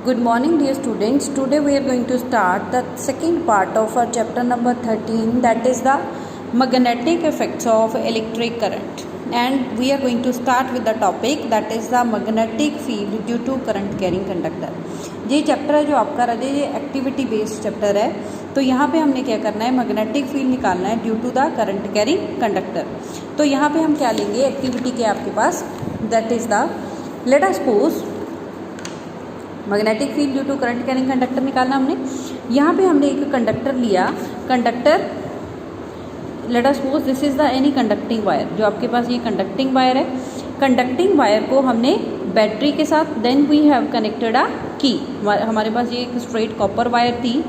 Good morning, dear students. Today we are going to start the second part of our chapter number 13, that is the magnetic effects of electric current. And we are going to start with the topic that is the magnetic field due to current carrying conductor. ये chapter है जो आपका रहे ये activity based chapter है, तो यहाँ पे हमने क्या करना है, मैग्नेटिक फील्ड निकालना है due to the current carrying conductor. तो यहाँ पे हम क्या लेंगे, एक्टिविटी के आपके पास that is the let us suppose magnetic field due to current carrying conductor निकालना हमने. यहाँ पे हमने एक कंडक्टर लिया, conductor let us suppose this is the any conducting wire, जो आपके पास ये कंडक्टिंग वायर है. कंडक्टिंग वायर को हमने बैटरी के साथ, देन वी हैव कनेक्टेड अ की. हमारे पास ये एक स्ट्रेट कॉपर वायर थी,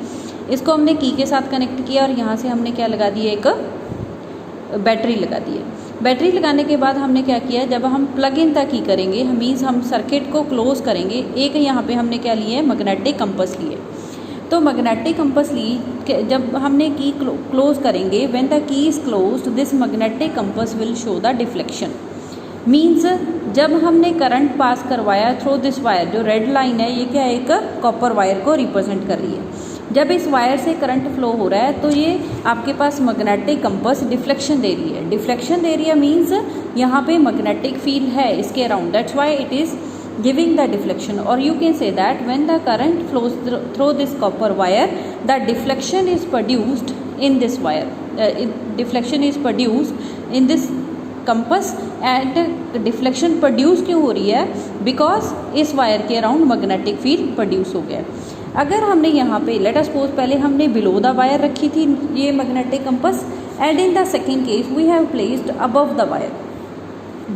इसको हमने की के साथ कनेक्ट किया और यहाँ से हमने क्या लगा दिया, एक बैटरी लगा दी है. बैटरी लगाने के बाद हमने क्या किया, जब हम प्लग इन तक की करेंगे, मीन्स हम सर्किट को क्लोज करेंगे. एक यहाँ पे हमने क्या लिए, मैग्नेटिक कंपास लिए. तो मैग्नेटिक कंपास ली, जब हमने की क्लोज करेंगे, when the key is closed this magnetic compass will show the deflection. Means जब हमने करंट पास करवाया थ्रू दिस वायर, जो रेड लाइन है ये क्या है, एक कॉपर वायर को रिप्रेजेंट कर रही है. जब इस वायर से करंट फ्लो हो रहा है तो ये आपके पास मैग्नेटिक कंपास डिफ्लेक्शन दे रही है. डिफ्लेक्शन दे रही है मीन्स यहाँ पे मैग्नेटिक फील्ड है इसके around, that's why it is giving the deflection. और you can say that when the current flows through this copper wire the deflection is produced in this wire, deflection is produced in this compass. And deflection produce क्यों हो रही है, because इस wire के around magnetic field produce हो गया. अगर हमने यहाँ पे लेट अस सपोज पहले हमने बिलो द वायर रखी थी ये magnetic compass, and in the second case we have placed above the wire,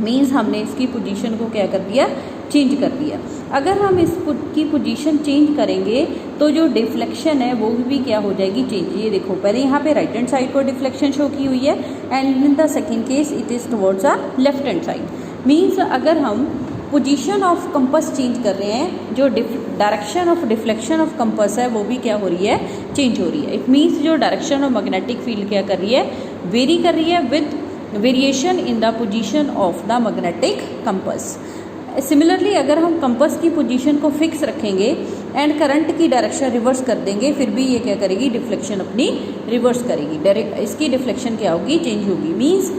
means हमने इसकी पोजीशन को क्या कर दिया, चेंज कर दिया. अगर हम इसकी पोजीशन चेंज करेंगे तो जो डिफ्लेक्शन है वो भी क्या हो जाएगी, चेंज. ये देखो पहले यहाँ पे राइट हैंड साइड को डिफ्लेक्शन शो की हुई है, and in the second case it is towards the left hand side. Means अगर हम पोजीशन ऑफ कंपास चेंज कर रहे हैं, जो direction of deflection of compass है वो भी क्या हो रही है, चेंज हो रही है. इट मीन्स जो डायरेक्शन ऑफ मैग्नेटिक फील्ड क्या कर रही है, वेरी कर रही है with variation in the position of the magnetic compass. Similarly अगर हम कंपास की पोजीशन को फिक्स रखेंगे एंड करंट की डायरेक्शन रिवर्स कर देंगे, फिर भी ये क्या करेगी, डिफ्लेक्शन अपनी रिवर्स करेगी. इसकी डिफ्लेक्शन क्या होगी, चेंज होगी. मीन्स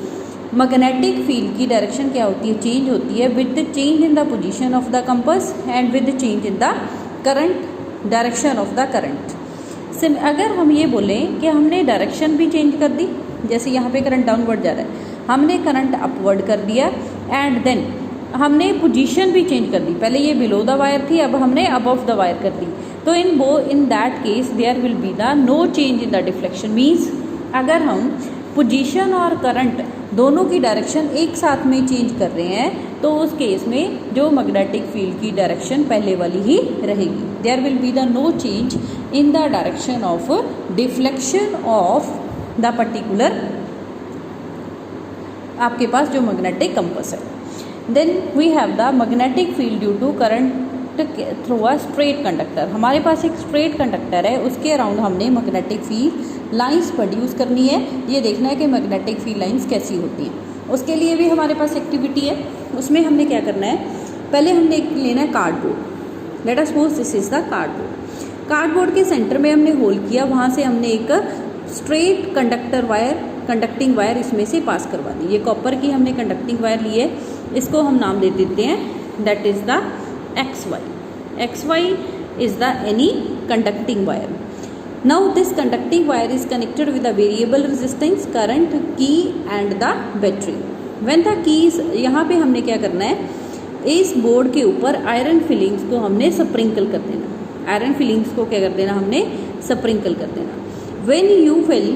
मैग्नेटिक फील्ड की डायरेक्शन क्या होती है, चेंज होती है with the change in the position of the compass and with the change in the current, direction of the current. अगर हम ये बोलें कि हमने डायरेक्शन भी चेंज कर दी, जैसे यहाँ पे करंट डाउनवर्ड जा रहा है, हमने करंट अपवर्ड कर दिया, एंड देन हमने पोजीशन भी चेंज कर दी. पहले ये बिलो द वायर थी, अब हमने अबव द वायर कर दी. तो in that case there will be the no change in the deflection. Means अगर हम पोजीशन और करंट दोनों की डायरेक्शन एक साथ में चेंज कर रहे हैं तो उस केस में जो मैग्नेटिक फील्ड की डायरेक्शन पहले वाली ही रहेगी. There will be the no change in the direction of deflection of the particular आपके पास जो मैग्नेटिक कंपास है. Then we have the magnetic field due to current through a straight conductor. हमारे पास एक स्ट्रेट कंडक्टर है, उसके around हमने मैग्नेटिक फील्ड लाइंस प्रोड्यूस करनी है. ये देखना है कि मैग्नेटिक फील्ड लाइंस कैसी होती हैं. उसके लिए भी हमारे पास एक्टिविटी है. उसमें हमने क्या करना है, पहले हमने लेना है cardboard. Late us suppose this is the cardboard. Cardboard के सेंटर में हमने होल किया, वहाँ से हमने एक स्ट्रेट कंडक्टिंग वायर इसमें से पास करवा दी. ये कॉपर की हमने कंडक्टिंग वायर ली है, इसको हम नाम दे देते हैं that is the XY. XY is the any conducting wire. Now this conducting wire is connected with a variable resistance, current, key and the battery. When the keys, यहाँ पे हमने क्या करना है, इस बोर्ड के ऊपर आयरन फिलिंग्स को हमने स्प्रिंकल कर देना. आयरन फिलिंग्स को क्या कर देना, हमने स्प्रिंकल कर देना. When you will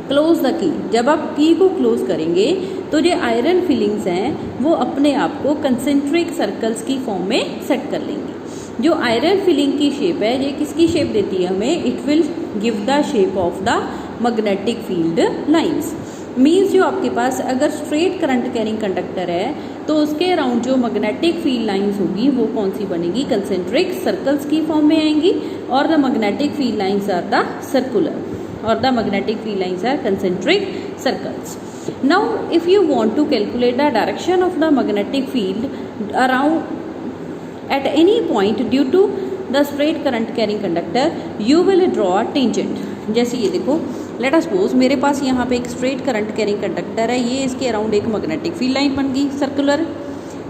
close the key, जब आप की को क्लोज करेंगे तो जो आयरन फिलिंग्स हैं वो अपने आप को कंसेंट्रिक सर्कल्स की फॉर्म में सेट कर लेंगी. जो आयरन फिलिंग की शेप है ये किसकी शेप देती है हमें, it will give the shape of the magnetic field lines. Means जो आपके पास अगर स्ट्रेट करंट कैरिंग कंडक्टर है तो उसके अराउंड जो मैग्नेटिक फील्ड लाइंस होगी वो कौन सी बनेगी, कंसेंट्रिक सर्कल्स की फॉर्म में आएंगी. और the magnetic field lines are the circular, or the magnetic field lines are concentric circles. Now if you want to calculate the direction of the magnetic field around at any point due to the straight current carrying conductor you will draw a tangent. जैसे ये देखो, late us suppose मेरे पास यहाँ पे एक straight current carrying conductor है, ये इसके अराउंड एक मैग्नेटिक फील्ड लाइन बन गई circular,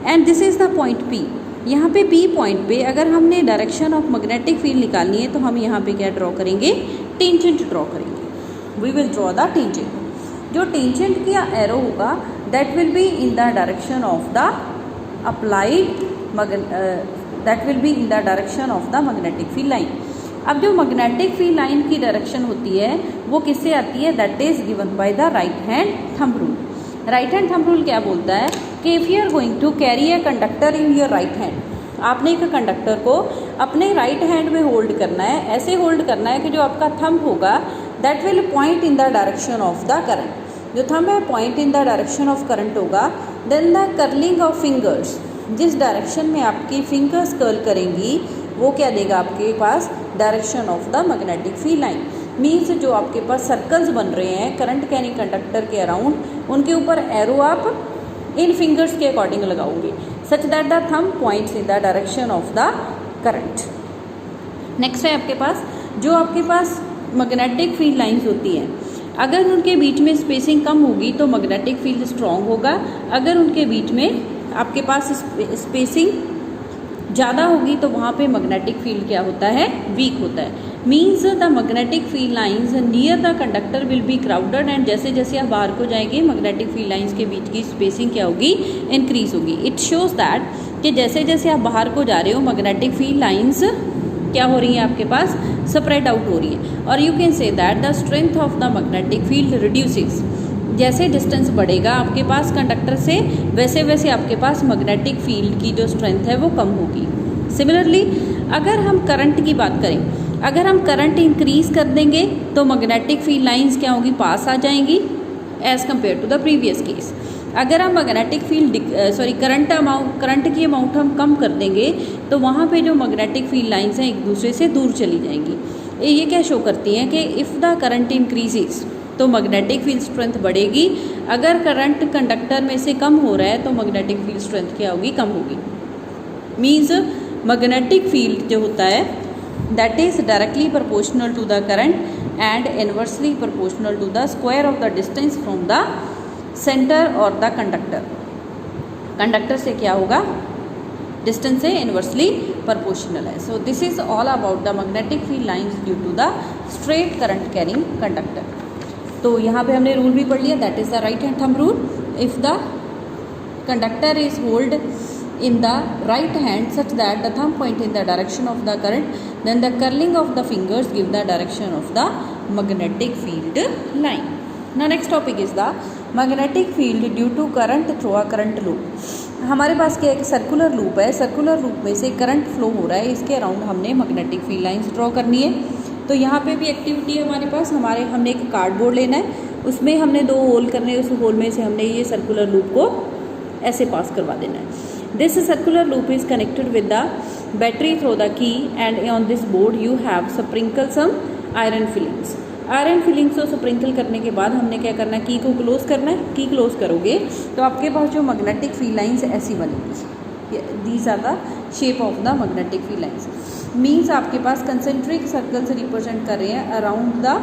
and this is the point P। यहाँ पे P पॉइंट पे अगर हमने डायरेक्शन ऑफ मैग्नेटिक फील्ड निकालनी है तो हम यहाँ पे क्या ड्रॉ करेंगे, टेंजेंट ड्रॉ करेंगे। We will draw the tangent. जो टेंजेंट का एरो होगा that will be in the direction of the applied that will be in the direction of the magnetic field line. अब जो मैग्नेटिक फील्ड लाइन की direction होती है वो किससे आती है, that is given by the right hand thumb rule. Right hand thumb rule क्या बोलता है कि if you are going to carry a conductor in your right hand, आपने एक कंडक्टर को अपने राइट हैंड में होल्ड करना है, ऐसे होल्ड करना है कि जो आपका थंब होगा that will point in the direction of the current. जो थंब है point in the direction of current होगा। Then the curling of fingers, जिस डायरेक्शन में आपकी फिंगर्स कर्ल करेंगी वो क्या देगा आपके पास, direction of the magnetic field line. Means जो आपके पास सर्कल्स बन रहे हैं करंट कैरिंग कंडक्टर के अराउंड, उनके ऊपर एरो आप इन फिंगर्स के अकॉर्डिंग लगाओगे such that the thumb points in the direction of the current. Next है आपके पास, जो आपके पास मैग्नेटिक फील्ड लाइंस होती हैं, अगर उनके बीच में स्पेसिंग कम होगी तो मैग्नेटिक फील्ड स्ट्रॉन्ग होगा, अगर उनके बीच में आपके पास स्पेसिंग ज़्यादा होगी तो वहाँ पे मैग्नेटिक फील्ड क्या होता है, वीक होता है। Means the magnetic field lines near the conductor will be crowded, and जैसे जैसे आप बाहर को जाएंगे मैग्नेटिक फील्ड लाइंस के बीच की स्पेसिंग क्या होगी, इंक्रीज होगी। इट शोज दैट कि जैसे जैसे आप बाहर को जा रहे हो मैग्नेटिक फील्ड लाइंस क्या हो रही है, आपके पास स्प्रेड आउट हो रही है। और you can say that the strength of the magnetic field reduces. जैसे डिस्टेंस बढ़ेगा आपके पास कंडक्टर से, वैसे वैसे आपके पास मैग्नेटिक फील्ड की जो स्ट्रेंथ है वो कम होगी। सिमिलरली अगर हम करंट की बात करें, अगर हम करंट इंक्रीज कर देंगे तो मैग्नेटिक फील्ड लाइंस क्या होगी, पास आ जाएंगी as compare to the previous case. अगर हम मैग्नेटिक फील्ड करंट की अमाउंट हम कम कर देंगे तो वहाँ पे जो मैग्नेटिक फील्ड लाइंस हैं एक दूसरे से दूर चली जाएंगी। ये क्या शो करती हैं कि इफ़ द करंट इंक्रीजेस तो मैग्नेटिक फील्ड स्ट्रेंथ बढ़ेगी, अगर करंट कंडक्टर में से कम हो रहा है तो मैग्नेटिक फील्ड स्ट्रेंथ क्या होगी, कम होगी। मीन्स मैग्नेटिक फील्ड जो होता है that is directly proportional to the current and inversely proportional to the square of the distance from the centre और द कंडक्टर। कंडक्टर से क्या होगा, डिस्टेंस से इनवर्सली प्रोपोर्शनल है। So this is all about the magnetic field lines due to the straight current carrying conductor. तो यहाँ पे हमने रूल भी पढ़ लिया, that is the right hand thumb rule. If the conductor is hold in the right hand such that the thumb point in the direction of the current, then the curling of the fingers give the direction of the magnetic field line. Now next topic is the magnetic field due to current through a current loop. हमारे पास क्या एक circular loop है, circular loop में से current flow हो रहा है, इसके अराउंड हमने मैग्नेटिक फील्ड लाइंस ड्रॉ करनी है। तो यहाँ पे भी एक्टिविटी है हमारे पास, हमने एक कार्डबोर्ड लेना है, उसमें हमने 2 होल करने हैं, उस होल में से हमने ये सर्कुलर लूप को ऐसे पास करवा देना है। This circular loop is connected with the battery through the key, and on this board you have sprinkle some iron fillings. Iron filings को स्प्रिंकल करने के बाद हमने क्या करना है, की को क्लोज करना है। की क्लोज करोगे तो आपके पास जो मैग्नेटिक फील्ड लाइंस ऐसी बनेगी। These are the shape of the magnetic field lines. Means आपके पास कंसेंट्रिक सर्कल से रिप्रेजेंट कर रहे हैं अराउंड द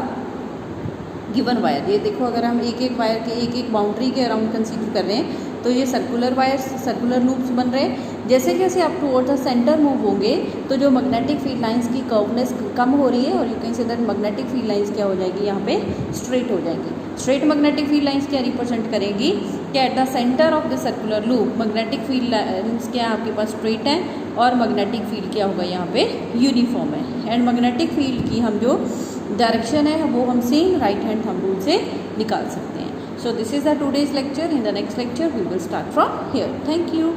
गिवन वायर। ये देखो, अगर हम एक एक वायर के एक एक बाउंड्री के अराउंड कंसीडर कर रहे हैं तो ये सर्कुलर वायर्स, सर्कुलर लूप्स बन रहे हैं। जैसे जैसे आप टुवर्ड्स द सेंटर मूव होंगे तो जो मैग्नेटिक फील्ड लाइंस की कर्वनेस कम हो रही है, और you can say that magnetic field lines क्या हो जाएगी, यहाँ पे स्ट्रेट हो जाएंगी। स्ट्रेट मैग्नेटिक फील्ड लाइंस क्या रिप्रेजेंट करेगी कि at the centre of the circular loop magnetic field lines क्या आपके पास स्ट्रेट है, और मैग्नेटिक फील्ड क्या होगा यहाँ पे यूनिफॉर्म है। एंड मैग्नेटिक फील्ड की हम जो डायरेक्शन है वो हम same right hand thumb rule से निकाल सकते हैं। So this is the today's lecture. In the next lecture we will start from here. Thank you.